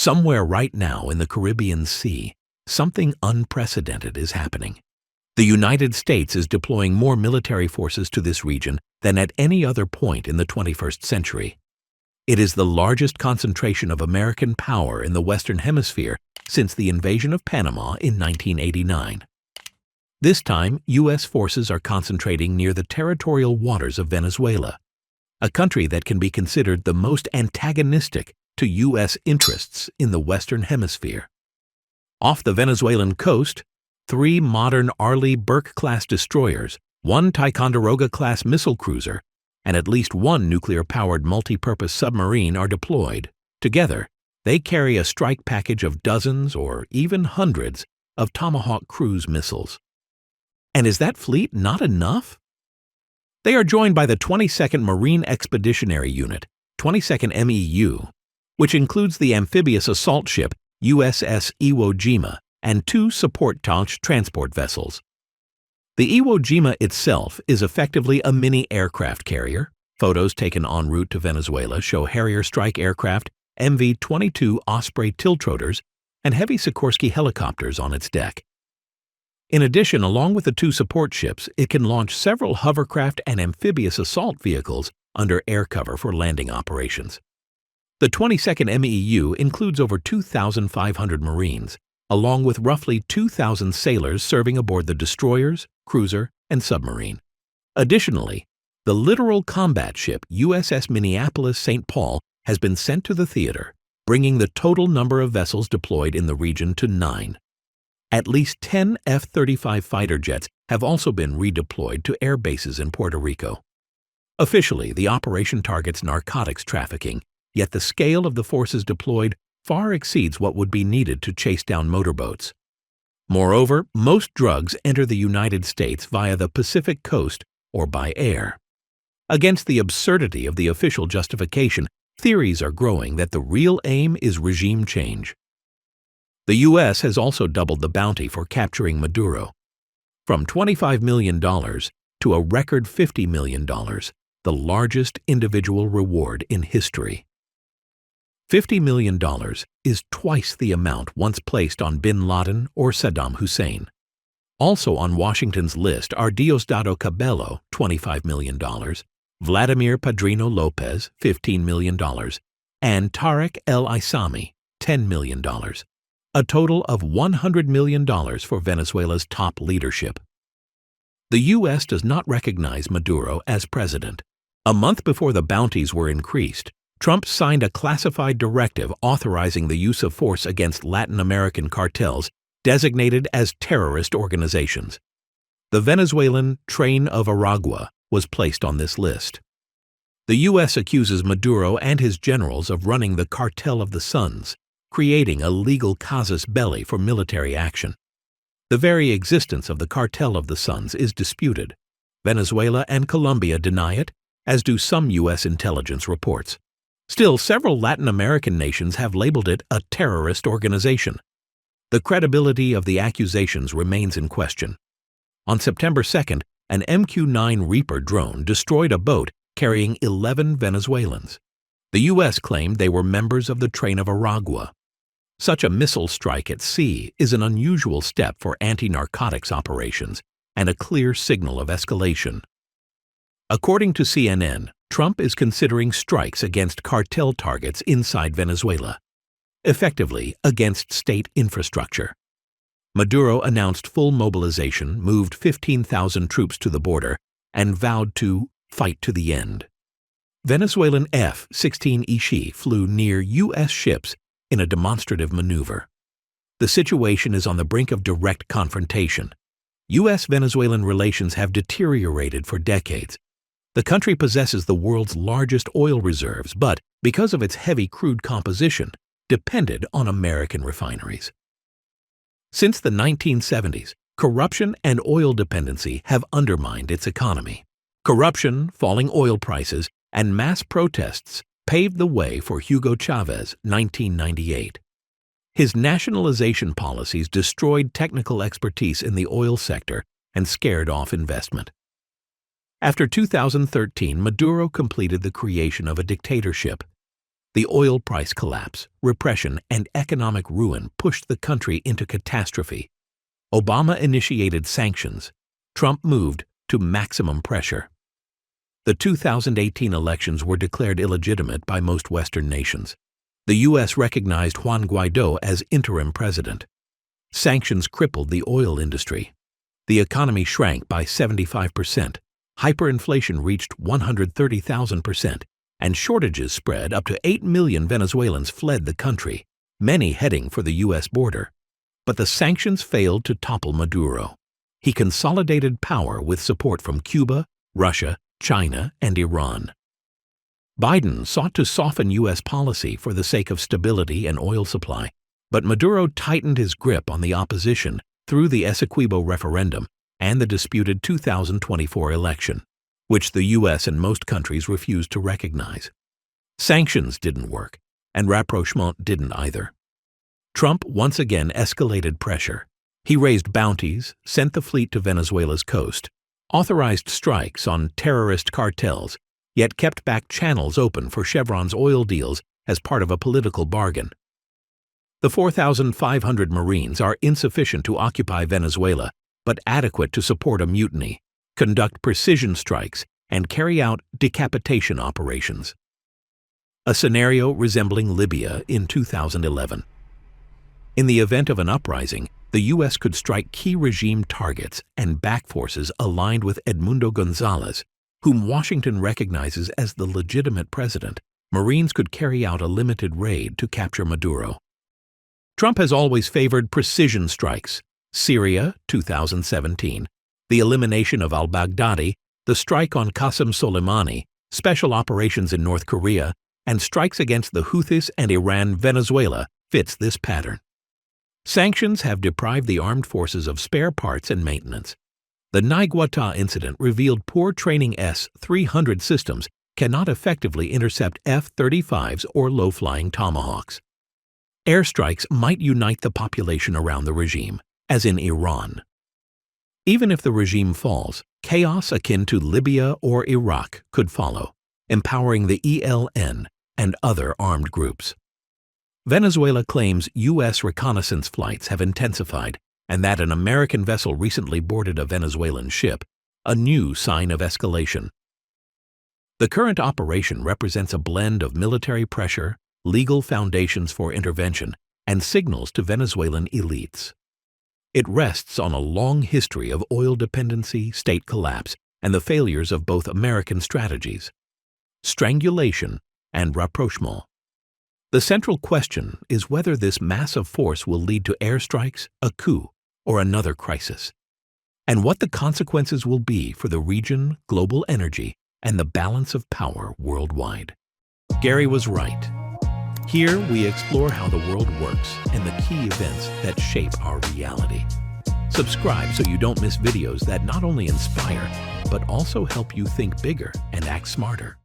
Somewhere right now in the Caribbean Sea, something unprecedented is happening. The United States is deploying more military forces to this region than at any other point in the 21st century. It is the largest concentration of American power in the Western Hemisphere since the invasion of Panama in 1989. This time, U.S. forces are concentrating near the territorial waters of Venezuela, a country that can be considered the most antagonistic to U.S. interests in the Western Hemisphere. Off the Venezuelan coast, 3 modern Arleigh Burke-class destroyers, 1 Ticonderoga-class missile cruiser, and at least 1 nuclear-powered multi-purpose submarine are deployed. Together, they carry a strike package of dozens or even hundreds of Tomahawk cruise missiles. And is that fleet not enough? They are joined by the 22nd Marine Expeditionary Unit, 22nd MEU, which includes the amphibious assault ship USS Iwo Jima and 2 support transport vessels. The Iwo Jima itself is effectively a mini aircraft carrier. Photos taken en route to Venezuela show Harrier strike aircraft, MV-22 Osprey tiltrotors, and heavy Sikorsky helicopters on its deck. In addition, along with the 2 support ships, it can launch several hovercraft and amphibious assault vehicles under air cover for landing operations. The 22nd MEU includes over 2,500 Marines, along with roughly 2,000 sailors serving aboard the destroyers, cruiser, and submarine. Additionally, the littoral combat ship USS Minneapolis-St. Paul has been sent to the theater, bringing the total number of vessels deployed in the region to 9. At least 10 F-35 fighter jets have also been redeployed to air bases in Puerto Rico. Officially, the operation targets narcotics trafficking, yet the scale of the forces deployed far exceeds what would be needed to chase down motorboats. Moreover, most drugs enter the United States via the Pacific coast or by air. Against the absurdity of the official justification, theories are growing that the real aim is regime change. The U.S. has also doubled the bounty for capturing Maduro, from $25 million to a record $50 million, the largest individual reward in history. $50 million is twice the amount once placed on bin Laden or Saddam Hussein. Also on Washington's list are Diosdado Cabello, $25 million, Vladimir Padrino Lopez, $15 million, and Tarek El Aissami, $10 million. A total of $100 million for Venezuela's top leadership. The U.S. does not recognize Maduro as president. A month before the bounties were increased, Trump signed a classified directive authorizing the use of force against Latin American cartels designated as terrorist organizations. The Venezuelan Tren de Aragua was placed on this list. The U.S. accuses Maduro and his generals of running the Cartel of the Suns, creating a legal casus belli for military action. The very existence of the Cartel of the Suns is disputed. Venezuela and Colombia deny it, as do some U.S. intelligence reports. Still, several Latin American nations have labeled it a terrorist organization. The credibility of the accusations remains in question. On September 2nd, an MQ-9 Reaper drone destroyed a boat carrying 11 Venezuelans. The U.S. claimed they were members of the Tren de Aragua. Such a missile strike at sea is an unusual step for anti-narcotics operations and a clear signal of escalation. According to CNN, Trump is considering strikes against cartel targets inside Venezuela, effectively against state infrastructure. Maduro announced full mobilization, moved 15,000 troops to the border, and vowed to fight to the end. Venezuelan F-16 Ishi flew near U.S. ships in a demonstrative maneuver. The situation is on the brink of direct confrontation. U.S.-Venezuelan relations have deteriorated for decades. The country possesses the world's largest oil reserves, but, because of its heavy crude composition, depended on American refineries. Since the 1970s, corruption and oil dependency have undermined its economy. Corruption, falling oil prices, and mass protests paved the way for Hugo Chavez, 1998. His nationalization policies destroyed technical expertise in the oil sector and scared off investment. After 2013, Maduro completed the creation of a dictatorship. The oil price collapse, repression, and economic ruin pushed the country into catastrophe. Obama initiated sanctions. Trump moved to maximum pressure. The 2018 elections were declared illegitimate by most Western nations. The U.S. recognized Juan Guaidó as interim president. Sanctions crippled the oil industry. The economy shrank by 75%. Hyperinflation reached 130,000%, and shortages spread. Up to 8 million Venezuelans fled the country, many heading for the U.S. border. But the sanctions failed to topple Maduro. He consolidated power with support from Cuba, Russia, China, and Iran. Biden sought to soften U.S. policy for the sake of stability and oil supply, but Maduro tightened his grip on the opposition through the Essequibo referendum and the disputed 2024 election, which the U.S. and most countries refused to recognize. Sanctions didn't work, and rapprochement didn't either. Trump once again escalated pressure. He raised bounties, sent the fleet to Venezuela's coast, authorized strikes on terrorist cartels, yet kept back channels open for Chevron's oil deals as part of a political bargain. The 4,500 Marines are insufficient to occupy Venezuela, but adequate to support a mutiny, conduct precision strikes, and carry out decapitation operations. A scenario resembling Libya in 2011. In the event of an uprising, the U.S. could strike key regime targets and back forces aligned with Edmundo Gonzalez, whom Washington recognizes as the legitimate president. Marines could carry out a limited raid to capture Maduro. Trump has always favored precision strikes. Syria, 2017, the elimination of al-Baghdadi, the strike on Qasem Soleimani, special operations in North Korea, and strikes against the Houthis and Iran. Venezuela fits this pattern. Sanctions have deprived the armed forces of spare parts and maintenance. The Naiguatá incident revealed poor training. S-300 systems cannot effectively intercept F-35s or low-flying Tomahawks. Airstrikes might unite the population around the regime, as in Iran. Even if the regime falls, chaos akin to Libya or Iraq could follow, empowering the ELN and other armed groups. Venezuela claims U.S. reconnaissance flights have intensified and that an American vessel recently boarded a Venezuelan ship, a new sign of escalation. The current operation represents a blend of military pressure, legal foundations for intervention, and signals to Venezuelan elites. It rests on a long history of oil dependency, state collapse, and the failures of both American strategies: strangulation and rapprochement. The central question is whether this massive force will lead to airstrikes, a coup, or another crisis, and what the consequences will be for the region, global energy, and the balance of power worldwide. Gary was right. Here we explore how the world works and the key events that shape our reality. Subscribe so you don't miss videos that not only inspire, but also help you think bigger and act smarter.